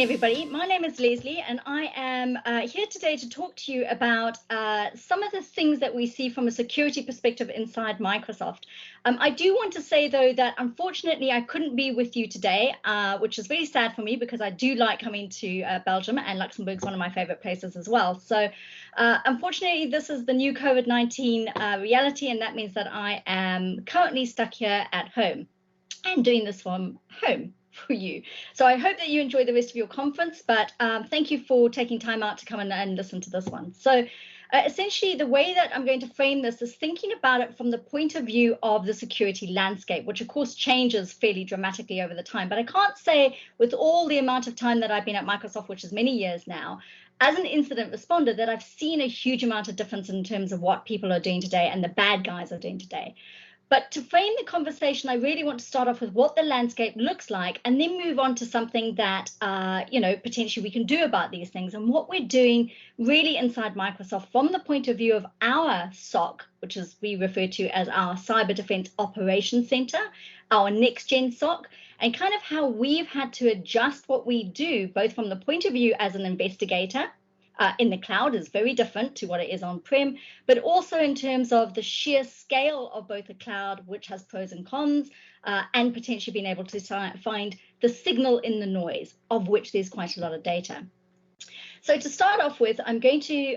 everybody. My name is Lesley, and I am here today to talk to you about some of the things that we see from a security perspective inside Microsoft. I do want to say, though, that unfortunately I couldn't be with you today, which is really sad for me because I do like coming to Belgium, and Luxembourg is one of my favorite places as well. So unfortunately, this is the new COVID-19 reality, and that means that I am currently stuck here at home and doing this from home for you. So I hope that you enjoy the rest of your conference, but thank you for taking time out to come and listen to this one. So essentially, the way that I'm going to frame this is thinking about it from the point of view of the security landscape, which of course changes fairly dramatically over the time. But I can't say with all the amount of time that I've been at Microsoft, which is many years now, as an incident responder, that I've seen a huge amount of difference in terms of what people are doing today and the bad guys are doing today. But to frame the conversation, I really want to start off with what the landscape looks like and then move on to something that, potentially we can do about these things and what we're doing really inside Microsoft from the point of view of our SOC, which is we refer to as our Cyber Defense Operations Center, our next-gen SOC, and kind of how we've had to adjust what we do, both from the point of view as an investigator, in the cloud is very different to what it is on-prem, but also in terms of the sheer scale of both the cloud, which has pros and cons, and potentially being able to find the signal in the noise, of which there's quite a lot of data. So to start off with, I'm going to,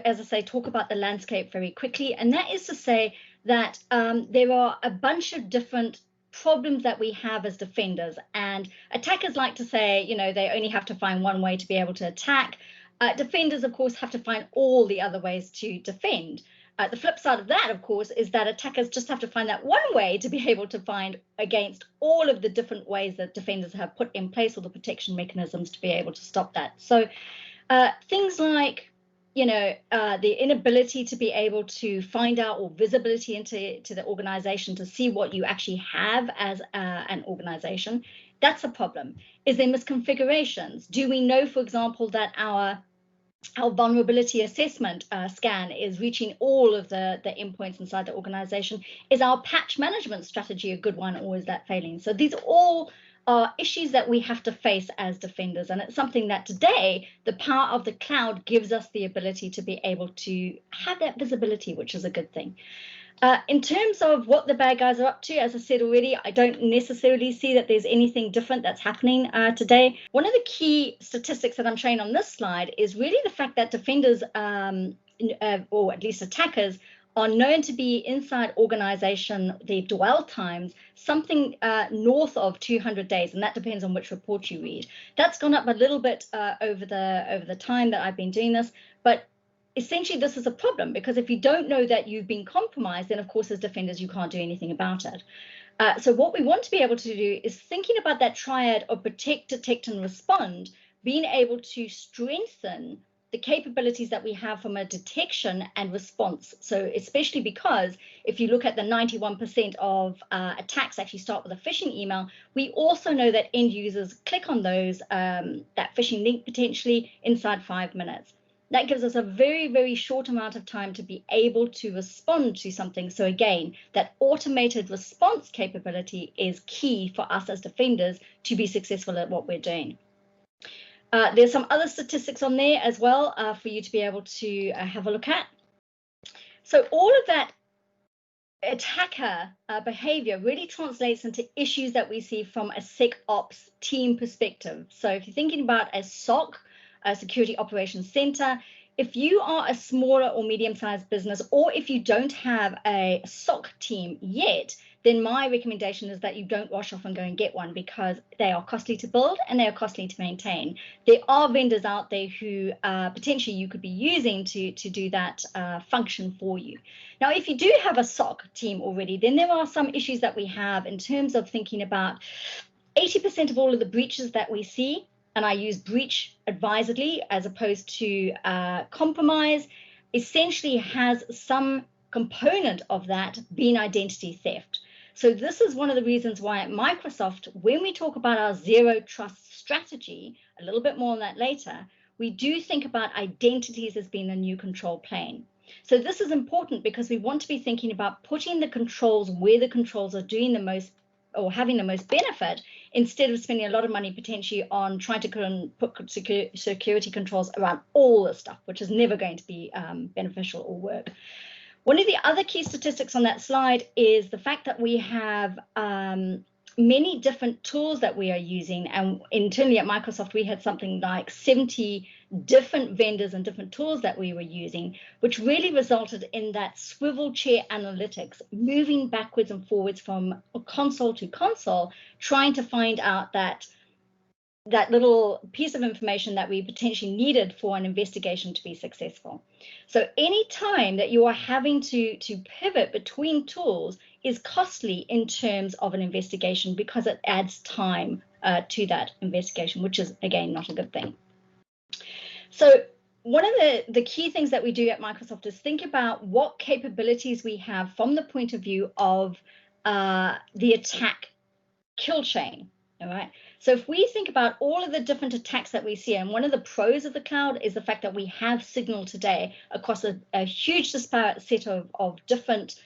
as I say, talk about the landscape very quickly, and that is to say that there are a bunch of different problems that we have as defenders, and attackers like to say, they only have to find one way to be able to attack. Defenders, of course, have to find all the other ways to defend. The flip side of that, of course, is that attackers just have to find that one way to be able to find against all of the different ways that defenders have put in place all the protection mechanisms to be able to stop that. So things like, the inability to be able to find out, or visibility into the organization to see what you actually have as an organization, that's a problem. Is there misconfigurations? Do we know, for example, that our vulnerability assessment scan is reaching all of the endpoints inside the organization? Is our patch management strategy a good one, or is that failing? So these all are issues that we have to face as defenders, and it's something that today the power of the cloud gives us the ability to be able to have that visibility, which is a good thing. In terms of what the bad guys are up to, as I said already, I don't necessarily see that there's anything different that's happening today. One of the key statistics that I'm showing on this slide is really the fact that defenders, or at least attackers, are known to be inside organization, their dwell times, something north of 200 days, and that depends on which report you read. That's gone up a little bit over the time that I've been doing this, but essentially, this is a problem, because if you don't know that you've been compromised, then of course, as defenders, you can't do anything about it. So what we want to be able to do is thinking about that triad of protect, detect, and respond, being able to strengthen the capabilities that we have from a detection and response. So especially because if you look at the 91% of attacks actually start with a phishing email, we also know that end users click on those, that phishing link potentially inside 5 minutes. That gives us a very, very short amount of time to be able to respond to something. So again, that automated response capability is key for us as defenders to be successful at what we're doing. There's some other statistics on there as well for you to be able to have a look at. So all of that attacker behavior really translates into issues that we see from a SecOps team perspective. So if you're thinking about a SOC, a Security Operations Center, if you are a smaller or medium-sized business, or if you don't have a SOC team yet, then my recommendation is that you don't rush off and go and get one, because they are costly to build and they are costly to maintain. There are vendors out there who potentially you could be using to do that function for you. Now, if you do have a SOC team already, then there are some issues that we have in terms of thinking about 80% of all of the breaches that we see, and I use breach advisedly as opposed to compromise, essentially has some component of that being identity theft. So this is one of the reasons why at Microsoft, when we talk about our zero trust strategy, a little bit more on that later, we do think about identities as being the new control plane. So this is important because we want to be thinking about putting the controls where the controls are doing the most or having the most benefit, instead of spending a lot of money potentially on trying to put security controls around all this stuff, which is never going to be beneficial or work. One of the other key statistics on that slide is the fact that we have many different tools that we are using. And internally at Microsoft, we had something like 70 different vendors and different tools that we were using, which really resulted in that swivel chair analytics, moving backwards and forwards from console to console, trying to find out that little piece of information that we potentially needed for an investigation to be successful. So any time that you are having to pivot between tools is costly in terms of an investigation, because it adds time to that investigation, which is, again, not a good thing. So one of the key things that we do at Microsoft is think about what capabilities we have from the point of view of the attack kill chain. All right. So if we think about all of the different attacks that we see, and one of the pros of the cloud is the fact that we have signal today across a huge disparate set of different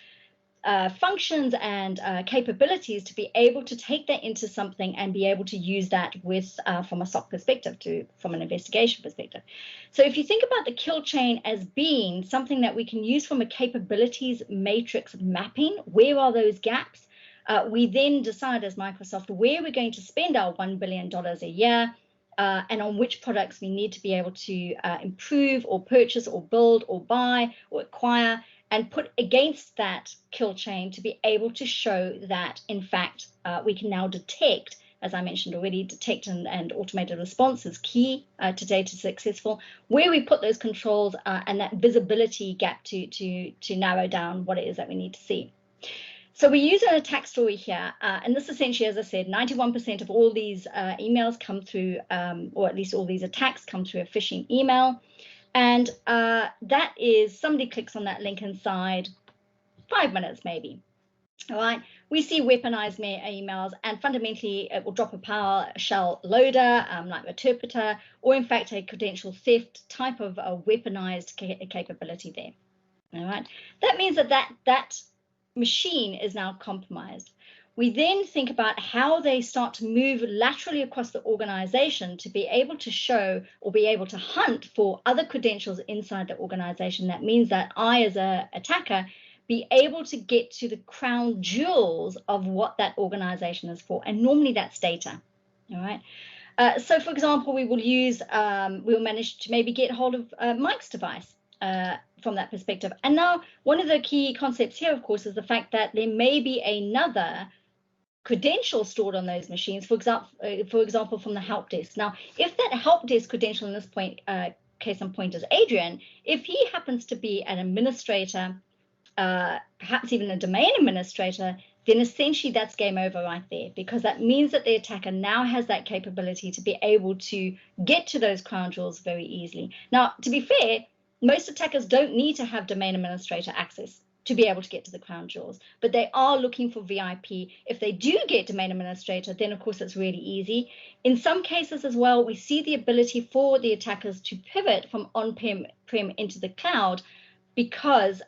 functions and capabilities to be able to take that into something and be able to use that with from a SOC perspective from an investigation perspective. So if you think about the kill chain as being something that we can use from a capabilities matrix mapping, where are those gaps? We then decide as Microsoft where we're going to spend our $1 billion a year and on which products we need to be able to improve or purchase or build or buy or acquire, and put against that kill chain to be able to show that, in fact, we can now detect, as I mentioned already, detect and automated response is key to data successful, where we put those controls and that visibility gap to narrow down what it is that we need to see. So we use an attack story here, and this essentially, as I said, 91% of all these emails come through, or at least all these attacks come through a phishing email. And that is, somebody clicks on that link inside 5 minutes maybe. All right, we see weaponized emails, and fundamentally it will drop a PowerShell loader, like interpreter, or in fact a credential theft type of a weaponized capability there. All right, that means that machine is now compromised. We then think about how they start to move laterally across the organization to be able to show or be able to hunt for other credentials inside the organization. That means that I, as an attacker, be able to get to the crown jewels of what that organization is for. And normally that's data. All right. So, for example, we will use, we'll manage to maybe get hold of Mike's device. From that perspective. And now one of the key concepts here, of course, is the fact that there may be another credential stored on those machines, for example, from the help desk. Now, if that help desk credential in this case in point is Adrian, if he happens to be an administrator, perhaps even a domain administrator, then essentially that's game over right there, because that means that the attacker now has that capability to be able to get to those crown jewels very easily. Now, to be fair, most attackers don't need to have domain administrator access to be able to get to the crown jewels, but they are looking for VIP. If they do get domain administrator, then of course it's really easy. In some cases as well, we see the ability for the attackers to pivot from on-prem into the cloud, because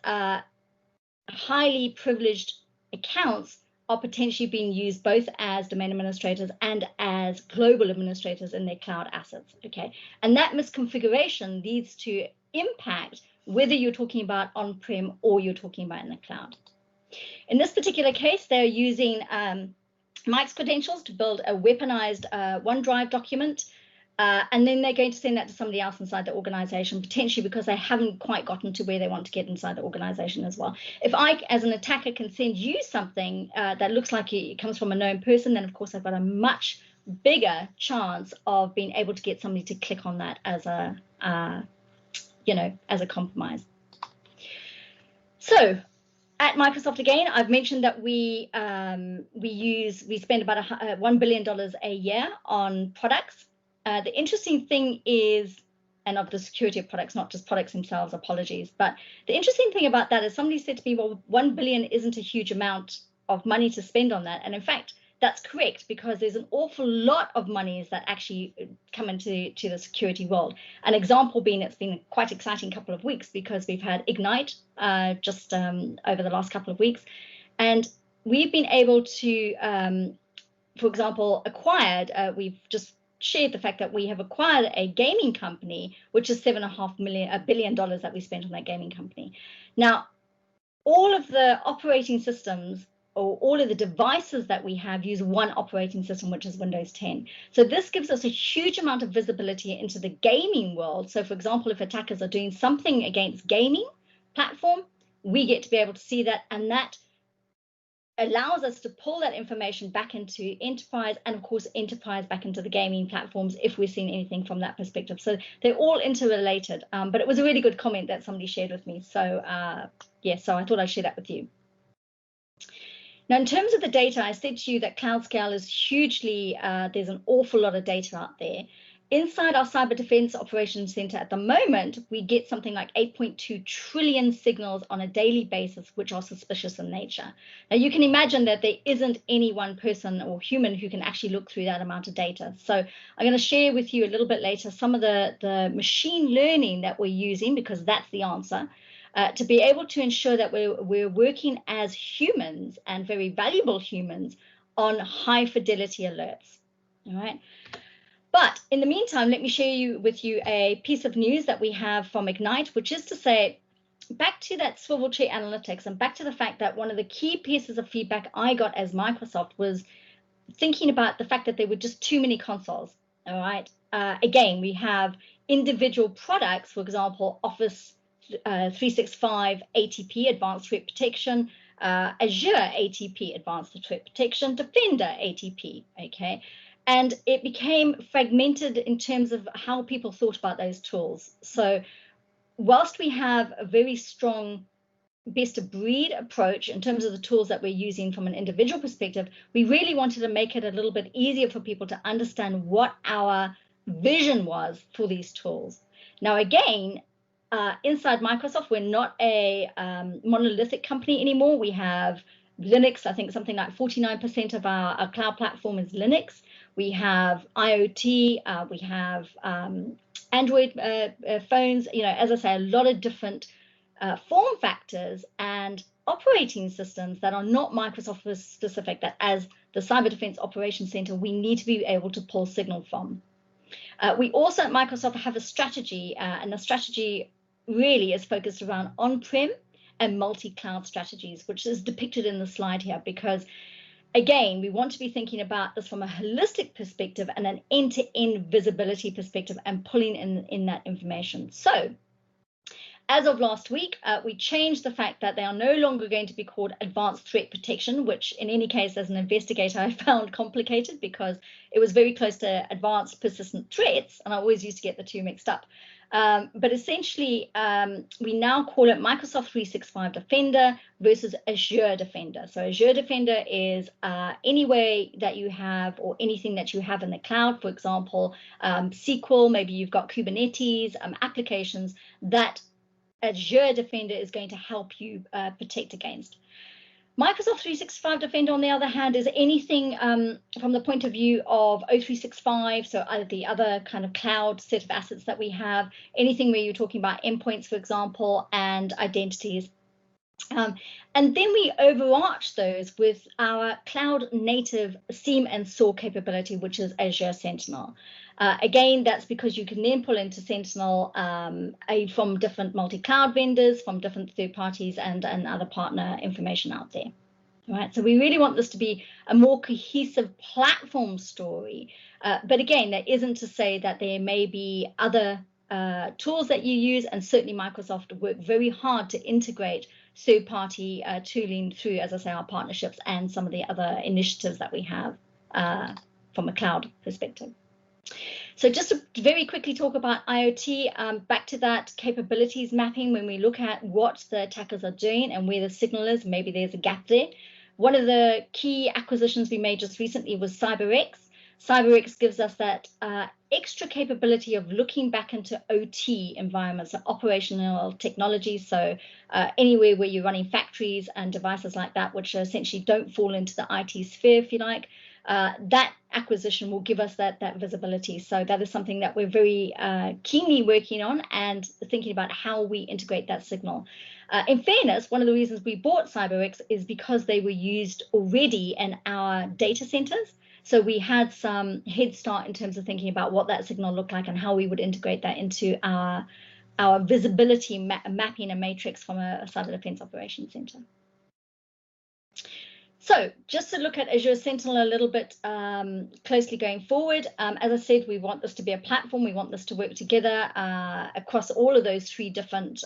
highly privileged accounts are potentially being used both as domain administrators and as global administrators in their cloud assets. Okay, and that misconfiguration leads to impact whether you're talking about on-prem or you're talking about in the cloud. In this particular case, they're using Mike's credentials to build a weaponized OneDrive document, and then they're going to send that to somebody else inside the organization, potentially because they haven't quite gotten to where they want to get inside the organization as well. If I, as an attacker, can send you something that looks like it comes from a known person, then of course I've got a much bigger chance of being able to get somebody to click on that as a as a compromise. So at Microsoft, again, I've mentioned that we spend about $1 billion a year on products. The interesting thing is, and of the security of products, not just products themselves, apologies, but the interesting thing about that is somebody said to me, well, $1 billion isn't a huge amount of money to spend on that. And in fact, that's correct, because there's an awful lot of monies that actually come into the security world. An example being, it's been a quite exciting couple of weeks because we've had Ignite just over the last couple of weeks. And we've been able to, for example, we've just shared the fact that we have acquired a gaming company, which is $7.5 billion that we spent on that gaming company. Now, all of the operating systems or all of the devices that we have use one operating system, which is Windows 10. So this gives us a huge amount of visibility into the gaming world. So for example, if attackers are doing something against gaming platform, we get to be able to see that, and that allows us to pull that information back into enterprise, and of course enterprise back into the gaming platforms if we're seeing anything from that perspective. So they're all interrelated, but it was a really good comment that somebody shared with me. So yeah, so I thought I'd share that with you. Now, in terms of the data, I said to you that cloud scale is hugely, there's an awful lot of data out there. Inside our Cyber Defense Operations Center at the moment, we get something like 8.2 trillion signals on a daily basis, which are suspicious in nature. Now, you can imagine that there isn't any one person or human who can actually look through that amount of data. So I'm going to share with you a little bit later some of the machine learning that we're using, because that's the answer, to be able to ensure that we're working as humans, and very valuable humans, on high fidelity alerts. All right. But in the meantime, let me share with you a piece of news that we have from Ignite, which is to say, back to that swivel chair analytics, and back to the fact that one of the key pieces of feedback I got as Microsoft was thinking about the fact that there were just too many consoles. All right. Again, we have individual products, for example, Office 365 ATP, Advanced Threat Protection, Azure ATP, Advanced Threat Protection, Defender ATP, okay? And it became fragmented in terms of how people thought about those tools. So whilst we have a very strong best of breed approach in terms of the tools that we're using from an individual perspective, we really wanted to make it a little bit easier for people to understand what our vision was for these tools. Now, again, inside Microsoft, we're not a monolithic company anymore. We have Linux. I think something like 49% of our cloud platform is Linux. We have IoT. We have Android phones. You know, as I say, a lot of different form factors and operating systems that are not Microsoft specific, that as the Cyber Defense Operations Center, we need to be able to pull signal from. We also at Microsoft have a strategy, and the strategy really is focused around on-prem and multi-cloud strategies, which is depicted in the slide here, because again, we want to be thinking about this from a holistic perspective and an end-to-end visibility perspective, and pulling in that information. So as of last week, we changed the fact that they are no longer going to be called Advanced Threat Protection, which in any case, as an investigator, I found complicated because it was very close to Advanced Persistent Threats, and I always used to get the two mixed up. But essentially, we now call it Microsoft 365 Defender versus Azure Defender. So Azure Defender is any way that you have, or anything that you have in the cloud, for example, SQL, maybe you've got Kubernetes, applications that Azure Defender is going to help you protect against. Microsoft 365 Defender, on the other hand, is anything from the point of view of O365, so the other kind of cloud set of assets that we have, anything where you're talking about endpoints, for example, and identities. And then we overarch those with our cloud native SIEM and SOAR capability, which is Azure Sentinel. Again, that's because you can then pull into Sentinel from different multi-cloud vendors, from different third parties, and other partner information out there. Right, so we really want this to be a more cohesive platform story. But again, that isn't to say that there may be other tools that you use, and certainly Microsoft worked very hard to integrate third-party tooling through, as I say, our partnerships and some of the other initiatives that we have from a cloud perspective. So just to very quickly talk about IoT, back to that capabilities mapping, when we look at what the attackers are doing and where the signal is, maybe there's a gap there. One of the key acquisitions we made just recently was CyberX, CyberX gives us that extra capability of looking back into OT environments, so operational technology, so anywhere where you're running factories and devices like that, which essentially don't fall into the IT sphere, if you like. That acquisition will give us that visibility. So that is something that we're very keenly working on and thinking about how we integrate that signal. In fairness, one of the reasons we bought CyberX is because they were used already in our data centers. So we had some head start in terms of thinking about what that signal looked like and how we would integrate that into our visibility mapping and matrix from a cyber defense operations center. So just to look at Azure Sentinel a little bit closely going forward, as I said, we want this to be a platform. We want this to work together across all of those three different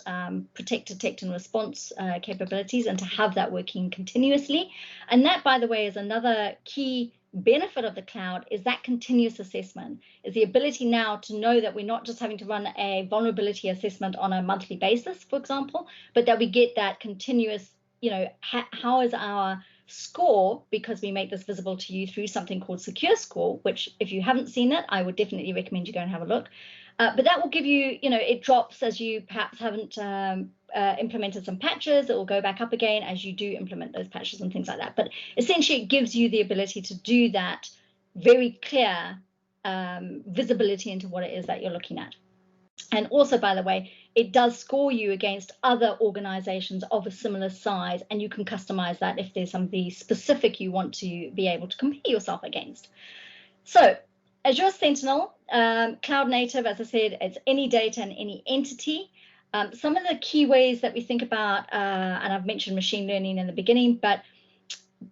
protect, detect, and response capabilities, and to have that working continuously. And that, by the way, is another key benefit of the cloud, is that continuous assessment, is the ability now to know that we're not just having to run a vulnerability assessment on a monthly basis, for example, but that we get that continuous, how is our score, because we make this visible to you through something called Secure Score, which if you haven't seen it, I would definitely recommend you go and have a look. But that will give you, it drops as you perhaps haven't implemented some patches. It will go back up again as you do implement those patches and things like that. But essentially, it gives you the ability to do that very clear visibility into what it is that you're looking at. And also, by the way, it does score you against other organizations of a similar size, and you can customize that if there's something specific you want to be able to compare yourself against. So Azure Sentinel, cloud native, as I said, it's any data and any entity. Some of the key ways that we think about, and I've mentioned machine learning in the beginning, but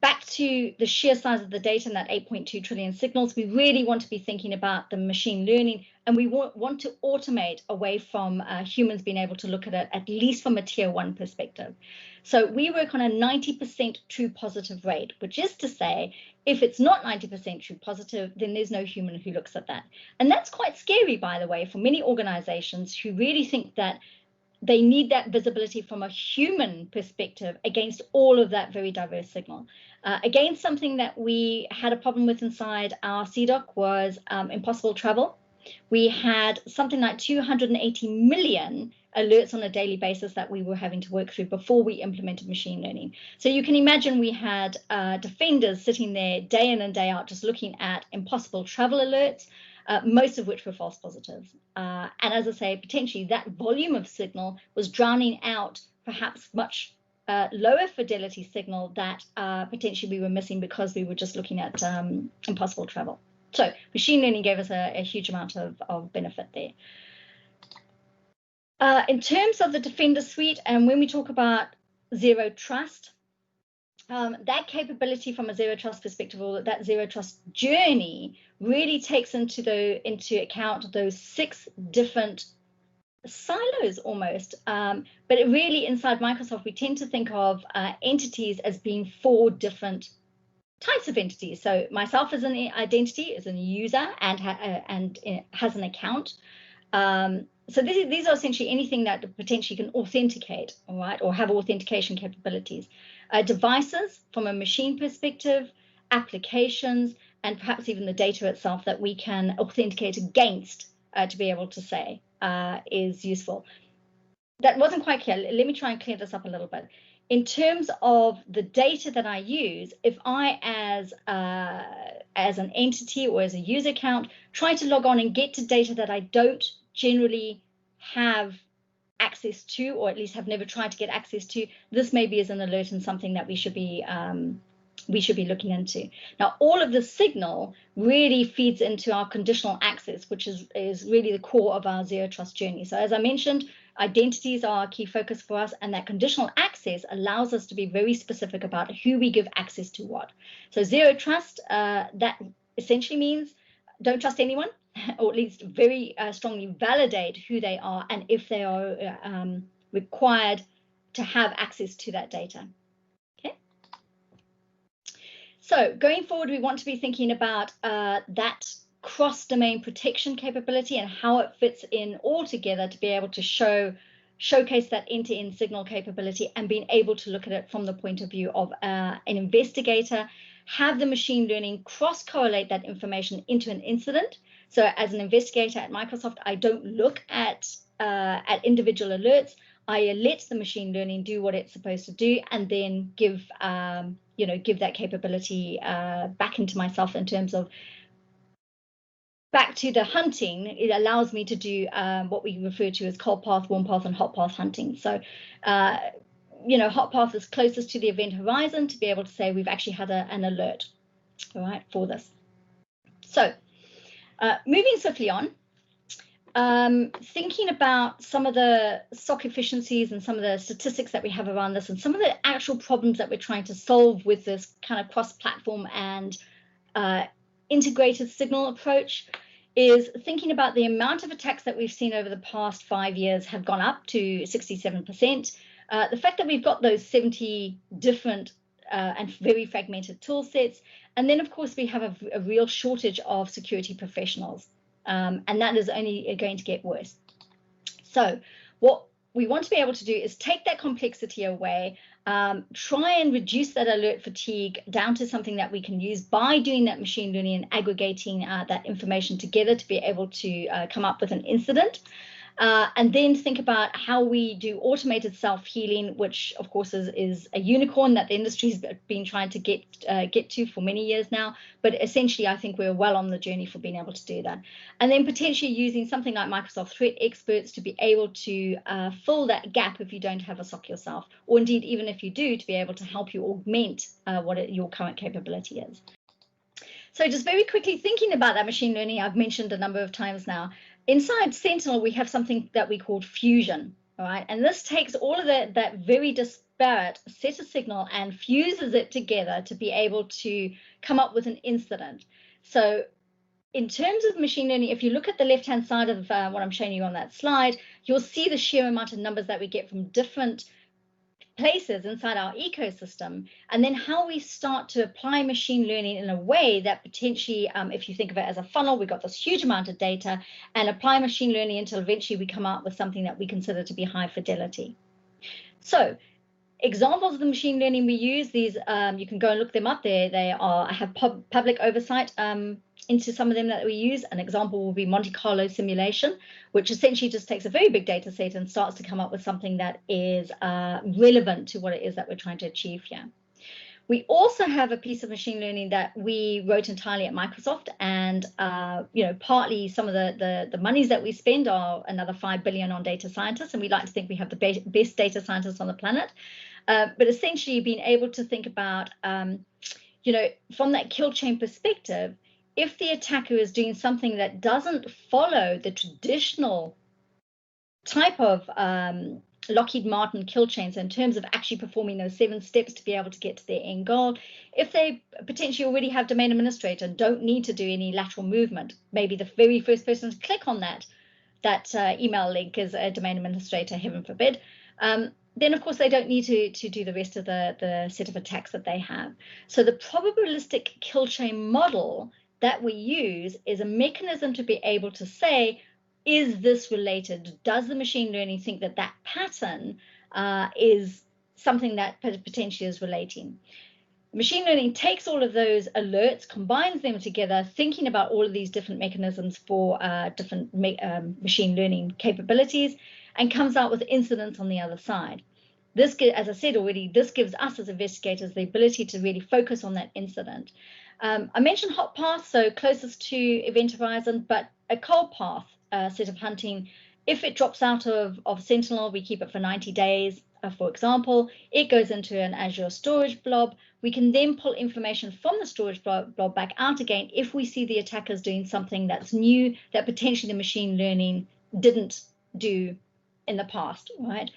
back to the sheer size of the data and that 8.2 trillion signals, we really want to be thinking about the machine learning, and we want to automate away from humans being able to look at it, at least from a tier 1 perspective. So we work on a 90% true positive rate, which is to say, if it's not 90% true positive, then there's no human who looks at that. And that's quite scary, by the way, for many organizations who really think that they need that visibility from a human perspective against all of that very diverse signal. Again, something that we had a problem with inside our CDOC was impossible travel. We had something like 280 million alerts on a daily basis that we were having to work through before we implemented machine learning. So you can imagine we had defenders sitting there day in and day out just looking at impossible travel alerts, most of which were false positives. And as I say, potentially that volume of signal was drowning out perhaps much lower fidelity signal that potentially we were missing because we were just looking at impossible travel. So machine learning gave us a huge amount of benefit there. In terms of the Defender Suite, and when we talk about zero trust, that capability from a zero trust perspective, or that zero trust journey, really takes into account those 6 different silos almost. But it really, inside Microsoft, we tend to think of entities as being 4 different types of entities. So myself as an identity, is a user, and has an account. So these are essentially anything that potentially can authenticate, all right, or have authentication capabilities. Devices from a machine perspective, applications, and perhaps even the data itself that we can authenticate against to be able to say is useful. That wasn't quite clear. Let me try and clear this up a little bit. In terms of the data that I use, if I, as an entity or as a user account, try to log on and get to data that I don't generally have access to, or at least have never tried to get access to, this maybe is an alert and something that we should be looking into. Now, all of the signal really feeds into our conditional access, which is really the core of our zero trust journey. So as I mentioned, identities are a key focus for us, and that conditional access allows us to be very specific about who we give access to what. So zero trust, that essentially means don't trust anyone, or at least very strongly validate who they are and if they are required to have access to that data. Okay. So going forward, we want to be thinking about that cross-domain protection capability and how it fits in all together to be able to show showcase that end-to-end signal capability and being able to look at it from the point of view of an investigator, have the machine learning cross-correlate that information into an incident. So as an investigator at Microsoft, I don't look at individual alerts. I let the machine learning do what it's supposed to do, and then give that capability back into myself in terms of back to the hunting. It allows me to do what we refer to as cold path, warm path, and hot path hunting. So, hot path is closest to the event horizon to be able to say we've actually had an alert, all right, for this. So, moving swiftly on, thinking about some of the SOC efficiencies and some of the statistics that we have around this, and some of the actual problems that we're trying to solve with this kind of cross-platform and integrated signal approach, is thinking about the amount of attacks that we've seen over the past 5 years have gone up to 67%. The fact that we've got those 70 different and very fragmented tool sets, and then of course we have a real shortage of security professionals, and that is only going to get worse. So what we want to be able to do is take that complexity away, try and reduce that alert fatigue down to something that we can use by doing that machine learning and aggregating that information together to be able to come up with an incident. And then think about how we do automated self-healing, which of course is a unicorn that the industry's been trying to get to for many years now. But essentially, I think we're well on the journey for being able to do that. And then potentially using something like Microsoft Threat Experts to be able to fill that gap if you don't have a SOC yourself, or indeed even if you do, to be able to help you augment what your current capability is. So just very quickly thinking about that machine learning, I've mentioned a number of times now. Inside Sentinel, we have something that we call fusion, all right? And this takes all of that very disparate set of signal and fuses it together to be able to come up with an incident. So in terms of machine learning, if you look at the left-hand side of what I'm showing you on that slide, you'll see the sheer amount of numbers that we get from different places inside our ecosystem, and then how we start to apply machine learning in a way that potentially, if you think of it as a funnel, we've got this huge amount of data, and apply machine learning until eventually we come out with something that we consider to be high fidelity. So examples of the machine learning we use, these you can go and look them up there. I have public oversight into some of them that we use. An example will be Monte Carlo simulation, which essentially just takes a very big data set and starts to come up with something that is relevant to what it is that we're trying to achieve here. We also have a piece of machine learning that we wrote entirely at Microsoft, and partly some of the monies that we spend are another 5 billion on data scientists, and we like to think we have the best data scientists on the planet. But essentially being able to think about, from that kill chain perspective, if the attacker is doing something that doesn't follow the traditional type of Lockheed Martin kill chains in terms of actually performing those 7 steps to be able to get to their end goal, if they potentially already have domain administrator, don't need to do any lateral movement, maybe the very first person to click on that email link is a domain administrator, heaven forbid, then of course they don't need to do the rest of the set of attacks that they have. So the probabilistic kill chain model that we use is a mechanism to be able to say, is this related? Does the machine learning think that that pattern is something that potentially is relating? Machine learning takes all of those alerts, combines them together, thinking about all of these different mechanisms for different machine learning capabilities, and comes out with incidents on the other side. This, as I said already, this gives us as investigators the ability to really focus on that incident. I mentioned hot path, so closest to event horizon, but a cold path set of hunting, if it drops out of Sentinel, we keep it for 90 days. For example, it goes into an Azure storage blob. We can then pull information from the storage blob back out again if we see the attackers doing something that's new that potentially the machine learning didn't do in the past, right?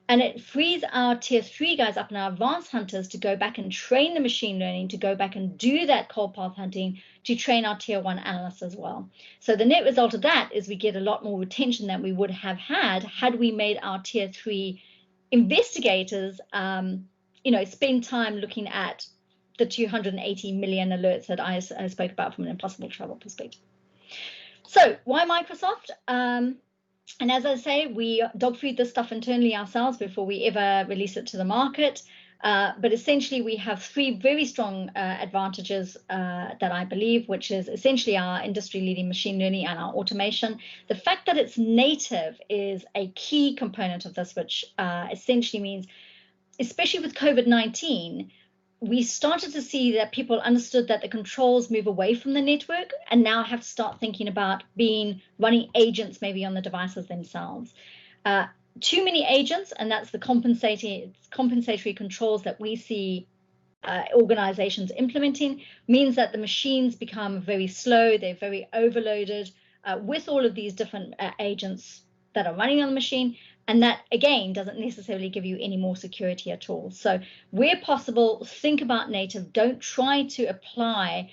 And it frees our tier 3 guys up and our advanced hunters to go back and train the machine learning to go back and do that cold path hunting to train our tier 1 analysts as well. So the net result of that is we get a lot more retention than we would have had we made our tier 3 investigators, spend time looking at the 280 million alerts that I spoke about from an impossible travel perspective. So why Microsoft? And as I say, we dog food this stuff internally ourselves before we ever release it to the market. But essentially, we have three very strong advantages that I believe, which is essentially our industry-leading machine learning and our automation. The fact that it's native is a key component of this, which essentially means, especially with COVID-19, we started to see that people understood that the controls move away from the network and now have to start thinking about running agents maybe on the devices themselves. Too many agents, and that's the compensatory controls that we see organizations implementing, means that the machines become very slow, they're very overloaded with all of these different agents that are running on the machine. And that, again, doesn't necessarily give you any more security at all. So where possible, think about native. Don't try to apply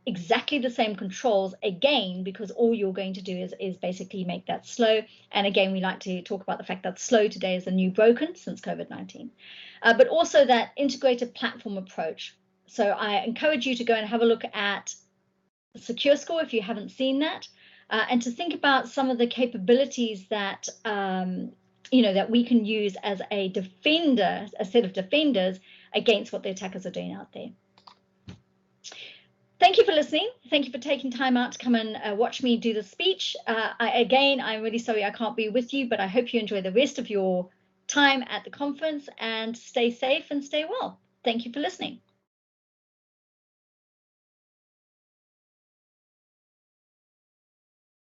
exactly the same controls again, because all you're going to do is basically make that slow. And again, we like to talk about the fact that slow today is the new broken since COVID-19. But also that integrated platform approach. So I encourage you to go and have a look at Secure Score if you haven't seen that. And to think about some of the capabilities that that we can use as a defender, a set of defenders against what the attackers are doing out there. Thank you for listening. Thank you for taking time out to come and watch me do the speech. I'm really sorry I can't be with you, but I hope you enjoy the rest of your time at the conference and stay safe and stay well. Thank you for listening.